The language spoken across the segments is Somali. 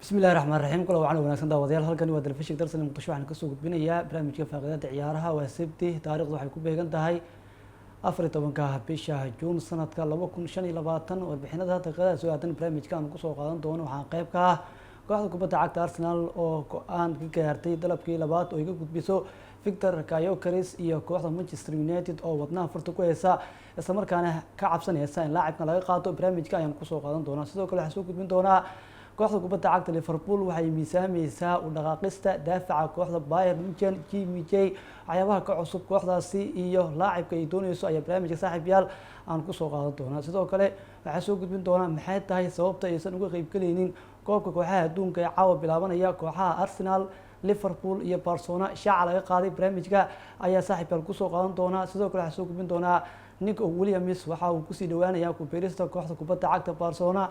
bismillahi raxmaan raxiim kula waxaan wanaagsan daawadayaal halkani waa telefishinka darsan muqdisho waxaan kasoo gudbinayaa barnaamijka faaqidaada ciyaaraha waa sabti taariikhdu waxay ku beegan tahay 14 bisha Juun sanadka 2025 warbixinada daqiiqadaha soo aadan barnaamijka aan kusoo qaadan doono waxaan qayb ka ah kooxda kubadda cagta Arsenal oo go'aan ka gaartay dalabkii labaad oo iga gudbiso Victor Gyökeres iyo kooxda Manchester United oo wadnaha furta ku haysa isla markaana ka cabsanaysa in laacibka laga qaato barnaamijka ayaan kusoo qaadan doonaa sidoo kale waxaan soo gudbin doonaa kooxda kubadda cagta Liverpool waxay miisaamaysaa u dhaqaaqista daafaca kooxda Bayern Munchen Jimmy J waxyaabaha ka cusub kooxdaasi iyo laacibka ay doonayso ayaa barnaamijka saaxiibayaal aan kusoo qaadan doonaa sidoo kale waxaan soo gudbin doonaa maxay tahay sababta aysan uga qayb galaynin koobka kooxaha adduunka ee caawa bilaabanaya kooxaha Arsenal Liverpool iyo Barcelona shaaca laga qaaday barnaamijka ayaa saaxiibayaal kusoo qaadan doonaa sidoo kale waxaan soo gudbin doonaa Nico Williams waxa uu ku sii dhawaanayaa ku biirista kooxda kubadda cagta Barcelona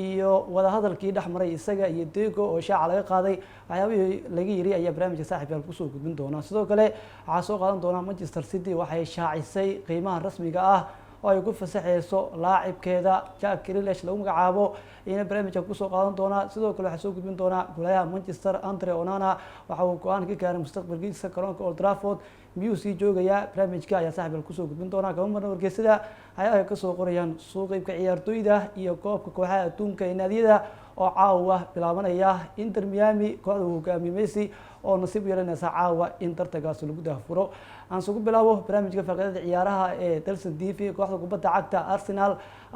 iyo wada hadalkii dhaxmaray isaga iyo Diego oo shaaca laga qaaday waxyaabihii laga yiri ayaa barnaamijka saaxiibayaal kusoo gudbin doonaa sidoo kale waxaa soo qaadan doonaa Manchester City waxay shaacisay qiimaha rasmiga ah oo ay ku fasaxayso laacibkeeda Jack Grealish lagu magacaabo ina barnaamijka kusoo qaadan doonaa sidoo kale waxaa soo gudbin doonaa golaha Manchester Andre Onana waxa uu go'aan ka gaaray mustaqbalkiisa garoonka Old Trafford miyuu sii joogayaa barnaamijka ayaa saaxiibayaal kusoo gudbin doonaa kama marna wargeysada ay ka soo qorayaan suuqaybka ciyaartooyda iyo koobka kooxaha adduunka ee naadiyada oo caawa bilaabanaya Inter Miami kooxda uu hogaamiyo Messi oo nasiib yeelanaysa caawa in tartankaas lagu daafuro aan soo bilaabo barnaamijka faaqidaada ciyaaraha ee Dalsan TV kooxda kubadda cagta Arsenal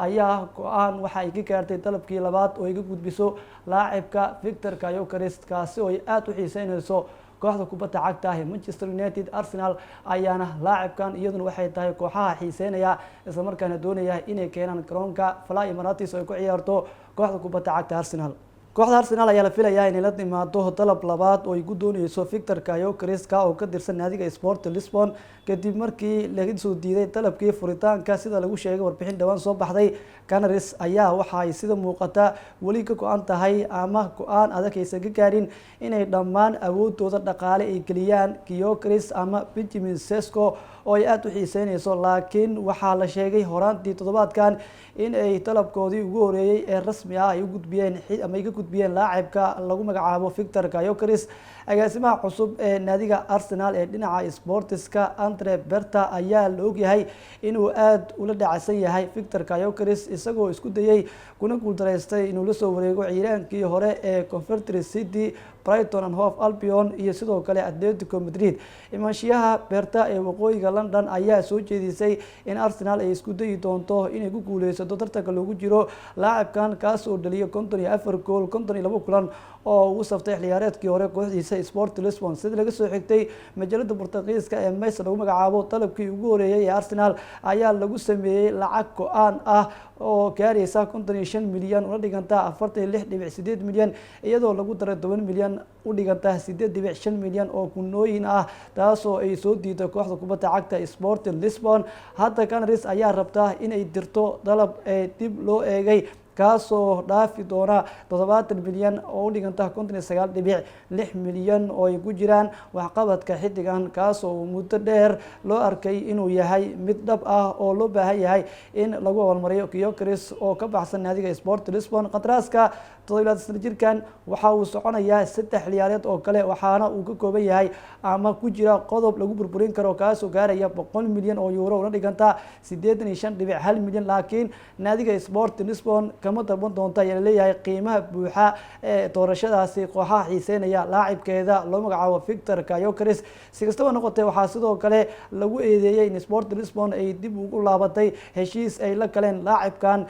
ayaa go'aan waxa ay ka gaartay dalabkii labaad oo iga gudbiso laacibka Victor Gyökeres kaasi oo ay aad u xiiseynayso kooxda kubadda cagta ee Manchester United Arsenal ayaana laacibkan iyaduna waxay tahay kooxaha xiiseynaya isla markaana doonaya inay keenaan garoonka Fly Emirates oo ay ku ciyaarto kooxda kubadda cagta Arsenal kooxda Arsenal ayaa la filayaa inay la timaado dalab labaad oo ay ku doonayso Victor Gyökeres oo ka tirsan naadiga Sport Lisbon kadib markii laga soo diiday dalabkii furitaanka sida lagu sheegay warbixin dhawaan soo baxday Canaries ayaa waxa ay sida muuqata wali ka go'an tahay ama go'aan adag aysan ka gaarin inay dhammaan awoodooda dhaqaale ay geliyaan Gyökeres ama Benjamin Sesko oo ay aad u xiiseynayso laakiin waxaa la sheegay horaantii toddobaadkan in ay dalabkoodii ugu horeeyay ee rasmi ah ay u gudbiyeen ama ay ka gudbiyeen laacibka lagu magacaabo Victor Gyökeres agaasimaha cusub ee naadiga Arsenal ee dhinaca sportiska Andre Berta ayaa la ogyahay inuu aad ula dhacsan yahay Victor Gyökeres isagoo isku dayay kuna guuldareystay inuu la soo wareego ciiraankii hore ee Coventry City Brighton and Hove Albion iyo sidoo kale Atletico Madrid imaanshiyaha Berta ee waqooyiga London ayaa soo jeedisay in Arsenal ay isku dayi doonto inay ku guuleysato tartanka lagu jiro laacibkan kaas oo dhaliyo 54 gool 52 kulan oo uu saftay xiliyaareedkii hore kooxdiisa Sport Lisbon sida laga soo xigtay majalada Portugiiska ee Mays lagu magacaabo dalabkii ugu horeeyay ee Arsenal ayaa lagu sameeyay lacag go'aan ah oo gaaraysa 55 milyan una dhiganta 46.8 milyan iyadoo lagu daray 10 milyan u dhiganta 8.5 milyan oo kunooyin ah taasoo ay soo diiday kooxda kubadda cagta Sport Lisbon hadda Canaries ayaa rabta inay dirto dalab ee dib loo eegay kaasoo dhaafi doona 70 milyan oo u dhiganta 59.6 milyan oo ay ku jiraan waxqabadka xidigan kaasoo muddo dheer loo arkay inuu yahay mid dhab ah oo loo baahan yahay in lagu abaalmariyo Gyökeres oo ka baxsan naadiga Sport Lisbon qadaraaska 17 jirkan waxa uu soconayaa 3 xiliyaareed oo kale waxaana uu ka kooban yahay ama ku jira qodob lagu burburin karo kaasoo gaaraya 100 milyan oo euro una dhiganta 85.1 milyan laakiin naadiga Sport Lisbon kama dalban doonta ayaa leeyahay qiimaha buuxa ee doorashadaasi kooxaha xiiseynaya laacibkeeda loo magacaabo Victor Gyökeres si kastaba noqotay waxaa sidoo kale lagu eedeeyay in Sport Lisbon ay dib ugu laabatay heshiis ay la galeen laacibkan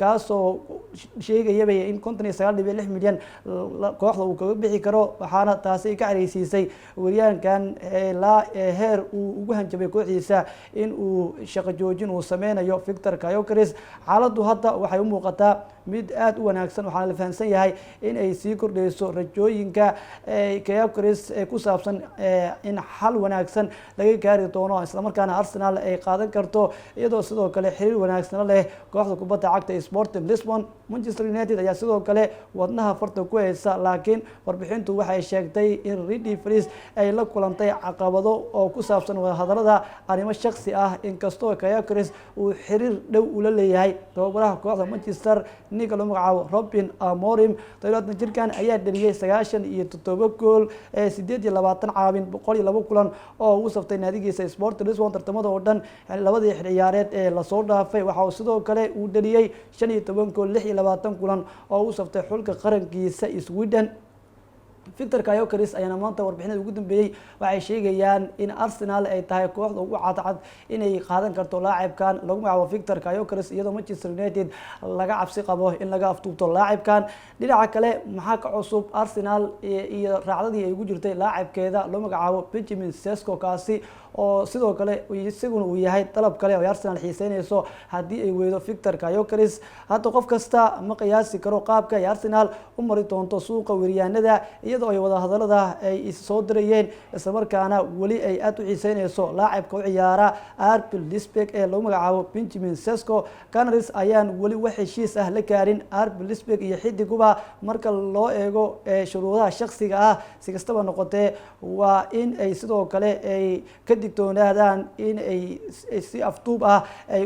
kaasoo sheegayaba in 59.6 milyan kooxda uu kaga bixi karo waxaana taasi ka careysiisay waryaankan heer uu ugu hanjabay kooxdiisa in uu shaqo joojin uu sameynayo Victor Gyökeres xaaladdu hadda waxay u muuqataa mid aad u wanaagsan waxaana la fahamsan yahay in ay sii kordhayso rajooyinka Gyökeres ee ku saabsan in xal wanaagsan laga gaari doono isla markaana Arsenal ay qaadan karto iyadoo sidoo kale xiriir wanaagsan leh kooxda kubadda cagta Sport Lisbon Manchester United ayaa sidoo kale wadnaha farta ku haysa laakiin warbixintu waxay sheegtay in Reedy Fries ay la kulantay caqabado oo ku saabsan wada hadalada arrimo shakhsi ah inkastoo Gyökeres uu xiriir dhow ula leeyahay tababaraha kooxda Manchester ninka lagu magacaabo Robin Amorim. Todobaadna jirkan ayaa dhaliyay 97 gool 28 caawin 102 kulan oo uu saftay naadigiisa Sport Lisbon tartamada oo dhan labadii ciyaareed ee la soo dhaafay. Waxa uu sidoo kale uu dhaliyay 15 gool 26 kulan oo uu saftay xulka qarankiisa Sweden. Victor Gyökeres ayaana maanta warbixinada ugu dambeeyay waxay sheegayaan in Arsenal ay tahay kooxda ugu cadcad inay qaadan karto laacibkan lagu magacaabo Victor Gyökeres iyadoo Manchester United laga cabsi qabo in laga aftuubto laacibkan. Dhinaca kale maxaa ka cusub Arsenal iyo raacdadii ay ugu jirtay laacibkeeda lagu magacaabo Benjamin Sesko kaasi oo sidoo kale isaguna uu yahay dalab kale oo Arsenal xiiseynayso haddii ay weydo Victor Gyökeres. Hadda qof kasta ma qiyaasi karo qaabka ay Arsenal u mari doonto suuqa weeryahanada iyadoo ay wada hadalada ay soo dirayeen isla markaana wali ay aad u xiiseynayso laacibka u ciyaara RB Leipzig ee lagu magacaabo Benjamin Sesko. Canaries ayaan wali wax heshiis ah la gaarin RB Leipzig iyo xidiguba marka loo eego shuruudaha shakhsiga ah. Si kastaba noqotee waa in ay sidoo kale ay ka digtoonaadaan in ay si aftuub ah ay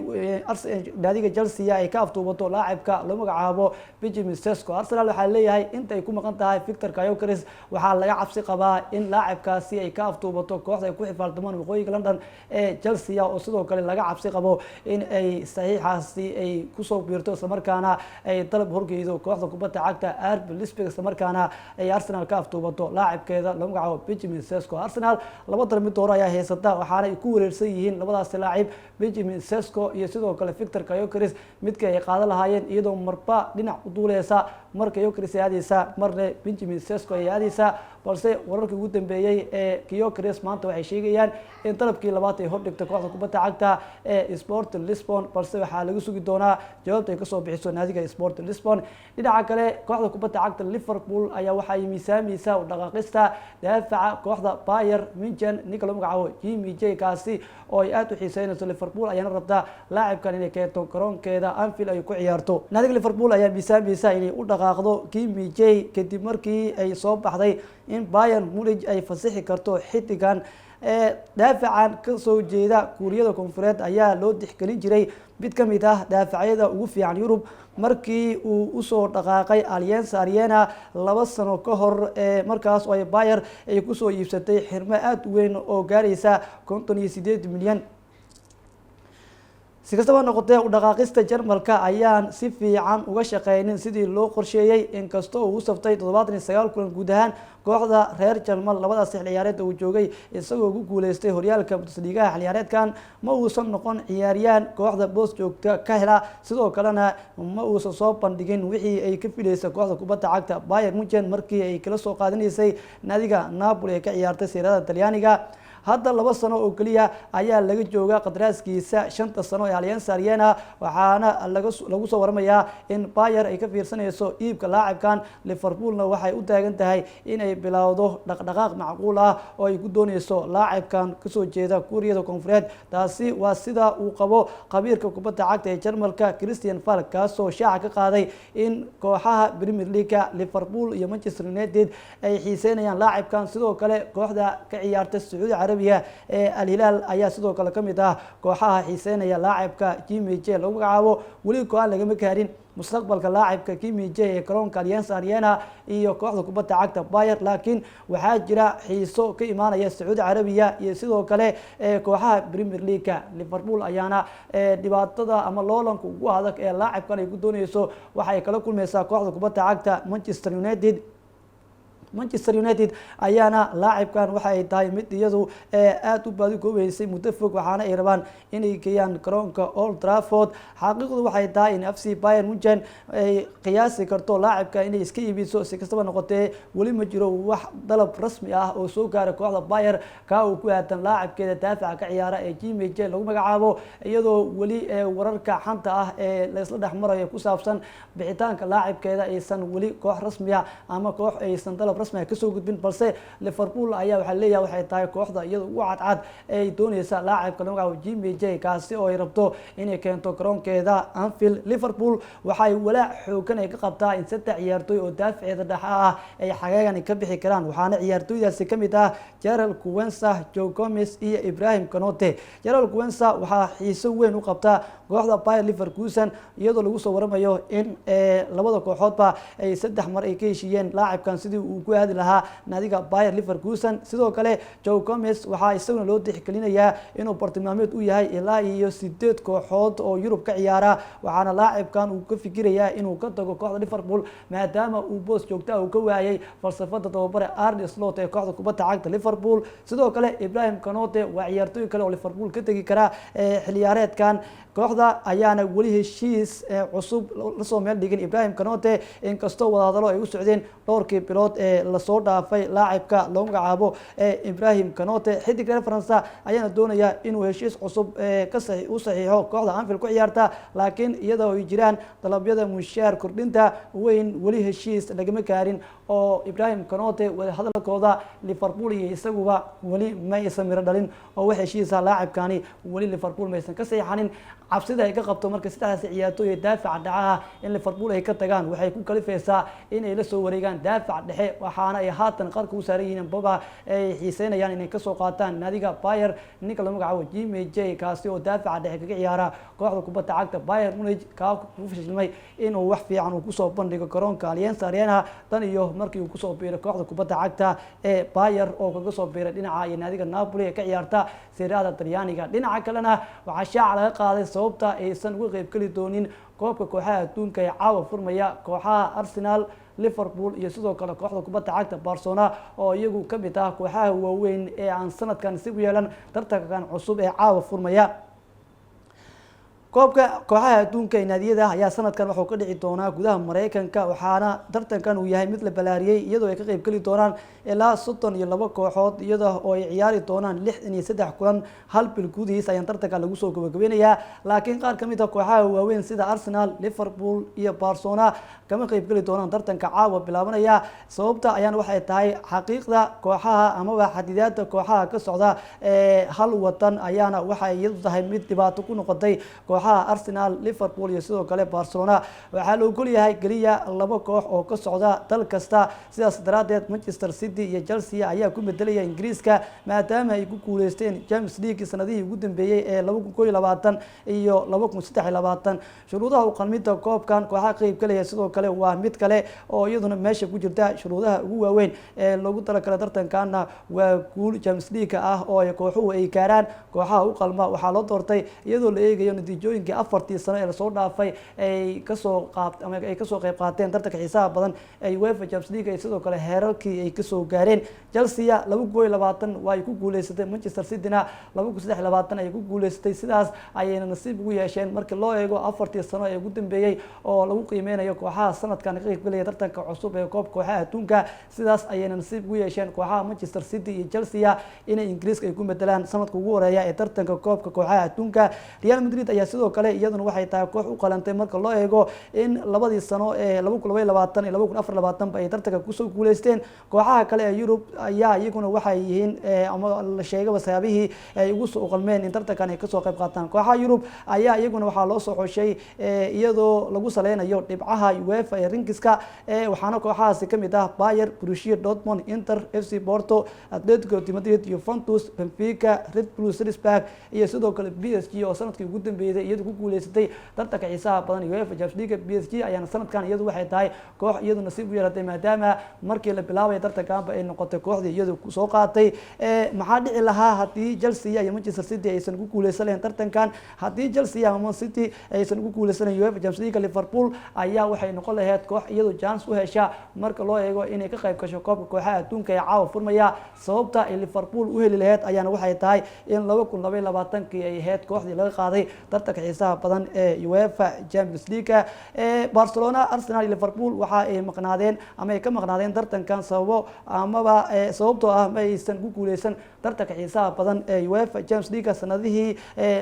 naadiga Chelsea ay ka aftuubato laacibka lagu magacaabo Benjamin Sesko. Arsenal waxaa leeyahay inta ay ku maqan tahay Victor Gyökeres waxaa laga cabsi qabaa in laacibkaasi ay ka aftuubato kooxda ay ku xifaaltamaan waqooyiga London ee Chelsea oo sidoo kale laga cabsi qabo in ay saxiixaasi ay kusoo biirto isla markaana ay dalab horgeedo kooxda kubadda cagta RB Leipzig isla markaana ay Arsenal ka aftuubato laacibkeeda lagu magacaabo Benjamin Sesko. Arsenal laba dar mid hore ayaa heysata waxaana ay ku wareersan yihiin labadaas laacib Benjamin Sesko iyo sidoo kale Victor Gyökeres midka ay qaadan lahaayeen iyadoo marba dhinac u duuleysa marka Gyökeres ay aadaysa marna Benjamin Sesko ay aadaysa. balse wararkii ugu dambeeyay ee Gyökeres maanta waxay sheegayaan in dalabkii labaad ay hordhigtay kooxda kubadda cagta ee Sport Lisbon balse waxaa laga sugi doonaa jawaabta ay ka soo bixiso naadiga Sport Lisbon. Dhinaca kale kooxda kubadda cagta Liverpool ayaa waxay miisaamaysa u dhaqaaqista daafaca kooxda Bayern Munchen ninka lagu magacaabo Jimmy J kaasi oo ay aad u xiiseynayso. Liverpool ayaana rabtaa laacibkan inay keento garoonkeeda Anfield ay ku ciyaarto. naadiga Liverpool ayaa miisaamaysa inay u dhaqaaqdo Jimmy J kadib markii ay soo baxday in Bayern Munich ay fasixi karto xidigan daafacan ka soo jeeda Kuuriyada Koonfureed ayaa loo tixgelin jiray mid ka mid ah daafacyada ugu fiican Yurub markii uu u soo dhaqaaqay Allianz Arena 2 sano ka hor markaas oo ay Bayern ay ku soo iibsatay xirmo aad u weyn oo gaaraysa 58 milyan. Si kastaba noqotee u dhaqaaqista Jarmalka ayaan si fiican uga shaqeynin sidii loo qorsheeyay inkastoo uu saftay 79 kulan guud ahaan kooxda reer Jarmal labadaas ciyaareed uu joogay isagoo ugu guuleystay horyaalka Bundesliga ciyaareedkan ma uusan noqon ciyaaryahan kooxda boos joogta ka hela sidoo kalena ma uusan soo bandhigin wixii ay ka filaysay kooxda kubadda cagta Bayern Munchen markii ay kala soo qaadanaysay naadiga Napoli ee ka ciyaartay Serie A Talyaaniga. hadda 2 sano oo kaliya ayaa laga joogaa qadaraaskiisa 5 sano ee Allianz Arena waxaana lagu soo waramayaa in Bayern ay ka fiirsanayso iibka laacibkan. Liverpoolna waxay u taagan tahay inay bilowdo dhaqdhaqaaq macquul ah oo ay ku doonayso laacibkan ka soo jeeda Kuuriyada Koonfureed. taasi waa sida uu qabo khabiirka kubadda cagta ee Jarmalka Christian Falk kaasoo shaaca ka qaaday in kooxaha Premier League Liverpool iyo Manchester United ay xiiseynayaan laacibkan. sidoo kale kooxda ka ciyaarta Sacuudi ee Al Hilal ayaa sidoo kale kamid ah kooxaha xiiseynaya laacibka Jimmy J lagu magacaabo wali go'aan lagama gaarin mustaqbalka laacibka Jimmy J ee garoonka Allianz Arena iyo kooxda kubadda cagta Bayern laakiin waxaa jira xiiso ka imaanaya Sacuudi Carabiya iyo sidoo kale kooxaha Premier League. Liverpool ayaana dhibaatada ama loolanka ugu adag ee laacibkan ay ku doonayso waxay kala kulmaysaa kooxda kubadda cagta Manchester United ayaana laacibkan waxa ay tahay mid iyadu aad u baadi goobeysay muddo fog waxaana ay rabaan inay geeyaan garoonka Old Trafford. xaqiiqdu waxay tahay in FC Bayern Munchen ay qiyaasi karto laacibka inay iska iibiso. si kastaba noqotee wali ma jiro wax dalab rasmi ah oo soo gaaray kooxda Bayern ka uu ku aadan laacibkeeda daafaca ka ciyaara ee Jimmy J lagu magacaabo iyadoo wali wararka xanta ah ee la isla dhaxmarayo ku saabsan bixitaanka laacibkeeda aysan wali koox rasmi ah ama koox aysan dalab rasmi ka soo gudbin balse Liverpool ayaa waxa leeyahay waxay tahay kooxda iyada ugu cadcad ay doonaysa laacibka lagu magacaabo Jimmy J kaasi oo ay rabto inay keento garoonkeeda Anfield. Liverpool waxay walaac xoogan ay ka qabtaa in 3 ciyaartoy oo daafaceeda dhexe ah ay xagaagan ka bixi karaan waxaana ciyaartoydaasi kamid ah Gerald Quensa, Joe Gomez iyo Ibrahim Konaté. Gerald Quensa waxa xiiso weyn u qabtaa kooxda Bayer Leverkusen iyadoo lagu soo waramayo in labada kooxoodba ay 3 mar ay ka heshiiyeen laacibkan sidii uu ku aadi lahaa naadiga Bayer Leverkusen sidoo kale Joe Gomez waxaa isaguna loo tixgelinayaa inuu bartilmaameed u yahay ilaa iyo 8 kooxood oo Yurub ka ciyaara waxaana laacibkan uu ka fikirayaa inuu ka tago kooxda Liverpool maadaama uu boos joogta uu ka waayay falsafada tababare Arne Slot ee kooxda kubadda cagta Liverpool sidoo kale Ibrahim Konate waa ciyaartoy kale oo Liverpool ka tagi kara xiliyaareedkan kooxda ayaana weli heshiis cusub la soo meel dhigin Ibrahim Konate inkastoo wadahadalo ay u socdeen dhowrkii bilood ee la soo dhaafay laacibka loo magacaabo Ibrahim Konate xidig reer Faransa ayaana doonaya inuu heshiis cusub u saxiixo kooxda Anfield ku ciyaarta laakiin iyadoo ay jiraan dalabyada mushaar kordhinta weyn weli heshiis lagama gaarin oo Ibrahim Konate wada hadalkooda Liverpool iyo isaguba weli ma aysan miro dhalin oo wax heshiisa laacibkani weli Liverpool ma aysan ka saxiixanin cabsida ay ka qabto marka saddexdaas ciyaartooy daafac dhaca in Liverpool ay ka tagaan waxay ku kalifaysaa in ay la soo wareegaan daafac dhexe waxaana ay haatan qarka u saaran yihiin baba ay xiiseynayaan inay ka soo qaataan naadiga Bayer ninka lagu magacaabo Jimmy J kaasi oo daafac dhexe kaga ciyaara kooxda kubadda cagta Bayern Munich ka ku fashilmay inuu wax fiican uu ku soo bandhigo garoonka Allianz Arena tan iyo markii uu ku soo biiray kooxda kubadda cagta ee Bayer oo kaga soo biiray dhinaca naadiga Napoli ee ka ciyaarta Serie A Talyaaniga dhinaca kalena waxaa shaaca laga qaaday sababta aysan uga qayb geli doonin koobka kooxaha adduunka ee caawa furmaya kooxaha Arsenal Liverpool iyo sidoo kale kooxda kubadda cagta Barcelona oo iyagu ka mid ah kooxaha waaweyn ee aan sanadkan si u yeelan tartankan cusub ee caawa furmaya koobka kooxaha adduunka ee naadiyada ayaa sanadkan wuxuu ka dhici doonaa gudaha Mareykanka waxaana tartankan uu yahay mid la balaariyay iyadoo ay ka qayb gali doonaan ilaa 32 kooxood iyadoo oo ay ciyaari doonaan 63 kulan hal bil gudihiis ayaan tartanka lagu soo gabagabeynayaa laakiin qaar ka mid ah kooxaha waaweyn sida Arsenal Liverpool iyo Barcelona kama qayb gali doonaan tartanka caawa bilaabanaya sababta ayaan waxay tahay xaqiiqda kooxaha ama xadidaadda kooxaha ka socda hal wadan ayaana waxay iyadu tahay mid dhibaato ku noqotay Arsenal Liverpool iyo sidoo kale Barcelona waxaa loo gol yahay galiya laba koox oo ka socda dal kasta sidaas daraadeed Manchester City iyo Chelsea ayaa ku medelaya Ingiriiska maadaama ay ku guuleysteen Champions League sanadihii ugu dambeeyay ee 2021 iyo 2023 shuruudaha u qalmida koobkan kooxaha qayb galaya sidoo kale waa mid kale oo iyaduna meesha ku jirta shuruudaha ugu waaweyn ee lagu talagalay tartankaana waa guul Champions League ah oo ay kooxuhu ay gaaraan kooxaha u qalma waxaa loo doortay iyadoo la eegayo natiijooyinka afartii sano ee la soo dhaafay ay ka soo qayb qaateen tartanka xiisaha badan ay UEFA Champions League ay sidoo kale heerarkii ay ka soo gaareen Chelsea 2022 waa ay ku guuleysatay Manchester City-na 2023 ay ku guuleysatay sidaas ayayna nasiib ugu yeesheen markii loo eego afartii sano ee ugu dambeeyay oo lagu qiimeynayo kooxaha sanadkan ka qayb galaya tartanka cusub ee koobka kooxaha adduunka sidaas ayayna nasiib ugu yeesheen kooxaha Manchester City iyo Chelsea inay Ingiriiska ay ku medelaan sanadka ugu horeeya ee tartanka koobka kooxaha adduunka Real Madrid ayaa sidoo kale iyaduna waxay tahay koox u qalantay marka loo eego in labadii sano ee 2022 iyo 2024 ay tartanka ku soo guuleysteen kooxaha kale ee Yurub ayaa iyaguna waxay yihiin ama la sheegay wasaabihii ay ugu soo qalmeen in tartankan ay ka soo qayb qaataan kooxaha Yurub ayaa iyaguna waxaa loo soo xushay iyadoo lagu saleynayo dhibcaha UEFA ee rinkiska waxaana kooxahaasi ka mid ah Bayer Borussia Dortmund Inter FC Porto Atletico de Madrid Juventus Benfica Red Bull Salzburg iyo sidoo kale PSG oo sanadkii ugu dambeeyay iyadu ku guuleysatay tartanka xiisaha badan UEFA Champions League PSG ayaana sanadkan iyadu waxay tahay koox iyadu nasiib u yeelatay maadaama markii la bilaabay tartankan ay noqotay kooxdii iyadu ku soo qaatay maxaa dhici lahaa hadii Chelsea iyo Manchester City aysan ku guuleysan tartankan hadii Chelsea ama Man City aysan ku guuleysan UEFA Champions League Liverpool ayaa waxay noqon lahayd koox iyadu chance u hesha marka loo eego inay ka qayb gasho koobka kooxaha adduunka ee caawa furmaya sababta ay Liverpool u heli lahayd ayaana waxay tahay in 2022 ay ahayd kooxdii laga qaaday tartanka xiisaha badan ee UEFA Champions League Barcelona Arsenal iyo Liverpool waxa ay maqnaadeen ama ay ka maqnaadeen tartankan sababtoo ah ma aysan ku guuleysan tartanka xiisaha badan ee UEFA Champions League sanadihii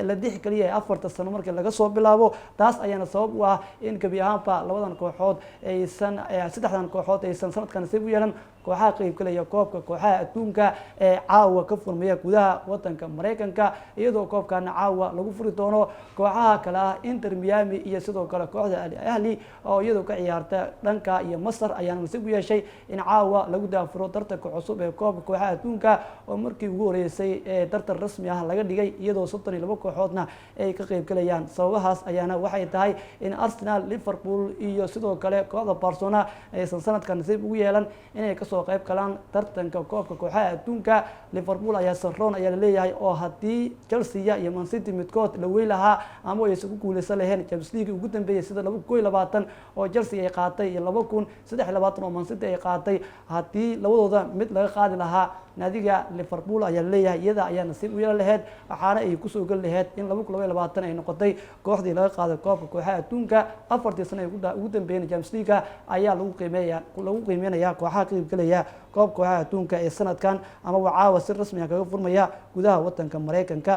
la dhixgeliyay afarta sano markii laga soo bilaabo taas ayaana sabab u ah in gabi ahaanba labadan kooxood aysan saddexdan kooxood aysan sanadkan nasiib u yeelan kooxaha qayb galaya koobka kooxaha adduunka ee caawa ka furmaya gudaha wadanka Mareykanka iyadoo koobkan caawa lagu furi doono kooxaha kale ah Inter Miami iyo sidoo kale kooxda Al Ahly oo iyadu ka ciyaarta dhanka iyo Masar ayaana nasiib u yeeshay in caawa lagu daafuro tartanka cusub ee koobka kooxaha adduunka oo markii ugu horeysay ee tartan rasmi ah laga dhigay iyadoo 32 kooxoodna ay ka qayb galayaan sababahaas ayaana waxay tahay in Arsenal, Liverpool iyo sidoo kale kooxda Barcelona aysan sanadkan nasiib ugu yeelan inay ka soo qayb galaan tartanka koobka kooxaha adduunka. Liverpool ayaa saroon ayaa leeyahay oo hadii Chelsea iyo Man City midkood la weyn lahaa ama ay isugu guuleysan laheen Champions League ugu dambeeyay sida 2021 oo Chelsea ay qaatay iyo 2023 oo Man City ay qaatay hadii labadooda mid laga qaadi lahaa naadiga Liverpool ayaa leeyahay iyada ayaa nasiib u yeelan lahayd waxaana ay ku soo gal lahayd in 2022 ay noqotay kooxdii laga qaaday koobka kooxaha adduunka. 4 sano ugu dambeeyay Champions League ayaa lagu qiimeeyaa kooxaha ka qayb galaya koobka kooxaha adduunka ee sanadkan ama caawa si rasmi ah kaga furmaya gudaha wadanka Mareykanka.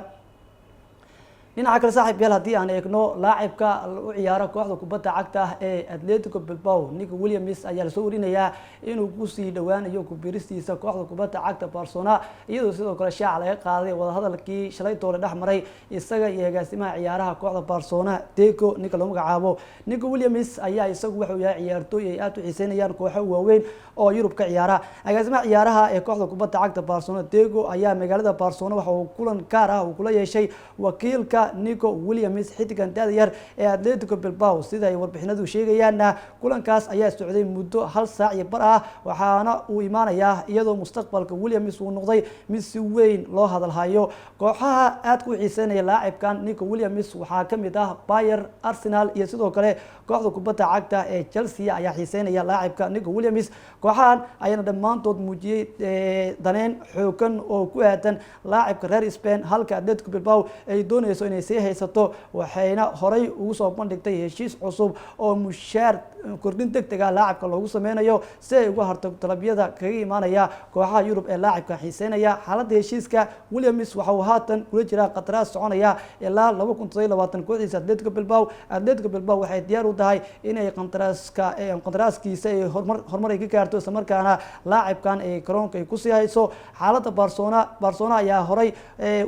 dhinaca kale saaxiibayaal haddii aan eegno laacibka u ciyaara kooxda kubadda cagta ee Atletico Bilbao Nico Williams ayaa lasoo warinayaa inuu ku sii dhawaanayo ku biiristiisa kooxda kubadda cagta Barcelona iyadoo sidoo kale shaaca laga qaaday wadahadalkii shalay toole dhexmaray isaga iyo agaasimaha ciyaaraha kooxda Barcelona Deco ninka lagu magacaabo. Nico Williams ayaa isagu wuxuu yahay ciyaartooy ay aad u xiiseynayaan kooxo waaweyn oo Yurub ka ciyaara. agaasimaha ciyaaraha ee kooxda kubadda cagta Barcelona Deco ayaa magaalada Barcelona waxa uu kulan gaar ah kula yeeshay wakiilka Nico Williams xidigan da'da yar ee Atletico Bilbao sida ay warbixinadu sheegayaan. kulankaas ayaa socday muddo 1 saac iyo bar ah waxaana uu imaanayaa iyadoo mustaqbalka Williams uu noqday mid si weyn loo hadalhayo. kooxaha aad ku xiiseynaya laacibkan Nico Williams waxaa ka mid ah Bayern, Arsenal iyo sidoo kale kooxda kubadda cagta ee Chelsea ayaa xiiseynaya laacibka Nico Williams. kooxahan ayaana dhammaantood muujiyay daneen xoogan oo ku aadan laacibka reer Spain halka Atletico Bilbao ay doonayso inay sii haysato waxayna horay ugu soo bandhigtay heshiis cusub oo mushaar kordhin degdeg ah laacibka loogu sameynayo si ay uga hortagto talabyada kaga imaanaya kooxaha Yurub ee laacibka xiiseynaya. xaaladda heshiiska Williams waxa uu haatan kula jiraa qandaraas soconaya ilaa 2027 kooxdiisa Atletico Bilbao waxay diyaar u tahay inay qandaraaskiisa ay horumar ay ka gaarto isla markaana laacibkan ay garoonka ay ku sii hayso. xaaladda Barcelona ayaa horay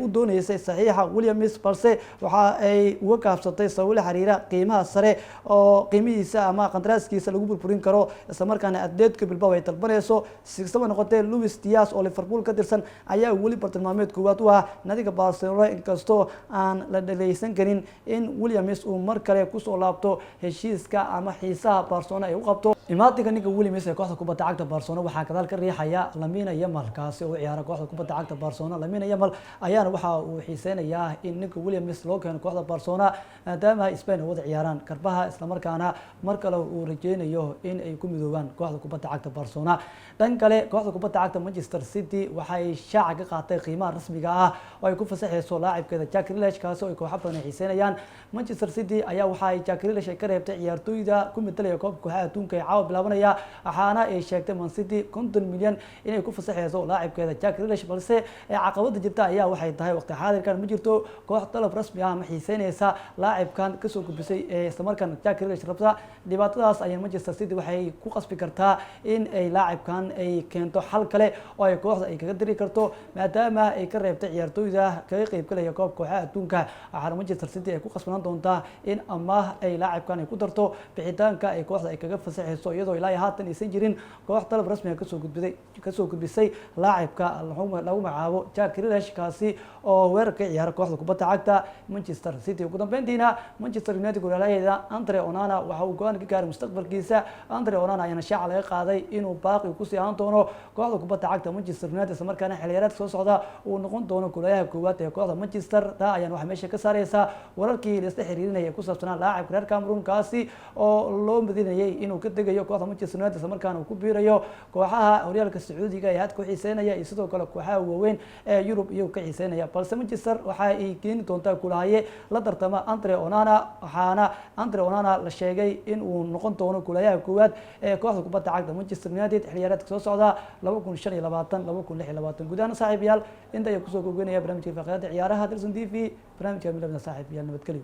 u doonaysay saxiixa Williams balse waxa ay uga kaafsatay sabab la xiriira qiimaha sare oo qiimihiisa ama qandaraaskiisa lagu burburin karo isla markaana Atletico Bilbao ay dalbanayso. si kastaba noqotee Luis Diaz oo Liverpool ka tirsan ayaa weli bartilmaameed koowaad u ah nadiga Barcelona inkastoo aan la dhaleysan karin in Williams uu mar kale ku soo laabto heshiiska ama xiisaha Barcelona ay u qabto. imaatinka Nico Williams ee kooxda kubadda cagta Barcelona waxaa gadaal ka riixaya Lamine Yamal kaasi oo ciyaara kooxda kubadda cagta Barcelona. Lamine Yamal ayaana waxa uu xiiseynayaa in Nico Williams loo keeno kooxda Barcelona maadaama Spain wada ciyaaraan karbaha isla markaana mar kale uu rajeynayo in ay ku midoobaan kooxda kubadda cagta Barcelona. dhan kale kooxda kubadda cagta Manchester City waxay shaaca ka qaatay qiimaha rasmiga ah oo ay ku fasaxayso laacibkeeda Jack Grealish kaasi oo ay kooxo badan xiiseynayaan. Manchester City ayaa waxay Jack Grealish ka reebtay ciyaartooyda ku metelaya koobka kooxaha adduunka ee caawa bilaabanaya waxaana ay sheegtay Man City 50 milyan inay ku fasaxayso laacibkeeda Jack Grealish balse caqabada jirta ayaa waxay tahay waqti xaadirkan ma jirto koox talab rasmi ah ma xiiseynaysa laacibkan ka soo gudbisay isla markaana Jack Grealish rabta. dhibaatadaas ayaa Manchester City waxay ku qasbi kartaa in ay laacibkan ay keento xal kale oo ay kooxda ay kaga diri karto maadaama ay ka reebtay ciyaartooyda kaga qayb galaya koobka kooxaha adduunka. waxaana Manchester City ay ku qasbanaan doontaa in amaah ay laacibkan ay ku darto bixitaanka ay kooxda ay kaga fasaxayso iyadoo ilaa haatan aysan jirin koox talab rasmi ah ka soo gudbisay laacibka lagu magacaabo Jack Grealish kaasi oo weerarka ciyaara kooxda kubadda cagta Manchester City. ugu dambeyntiina Manchester United goolaheeda Andre Onana waxa uu go'aan ka gaaray mustaqbalkiisa. Andre Onana ayaana shaaca laga qaaday inuu baaqi ku sii ahaan doono kooxda kubadda cagta Manchester United isla markaana xilliyeedka soo socda uu noqon doono goolaha koowaad ee kooxda Manchester. taa ayaan waxa meesha ka saaraysa wararkii la isla xiriirinayay ku saabsanaa laacibka reer Cameroon kaasi oo loo madinayay inuu ka degayo kooxda Manchester United isla markaana uu ku biirayo kooxaha horyaalka Sacuudiga ee aad ku xiiseynaya iyo sidoo kale kooxaha waaweyn ee Yurub iyo ka xiiseynaya balse Manchester waxa ay keeni doontaa kulahaye la tartama Andre Onana waxaana Andre Onana la sheegay in uu noqon doono kulaha koowaad ee kooxda kubadda cagta Manchester United xilliyeedka soo socda 2025-2026. gudaha saaxiibayaal inta ay ku soo go'goynaya barnaamijka faqraadda ciyaaraha Dalsan TV barnaamijka midnimada saaxiibayaal nabadgelyo.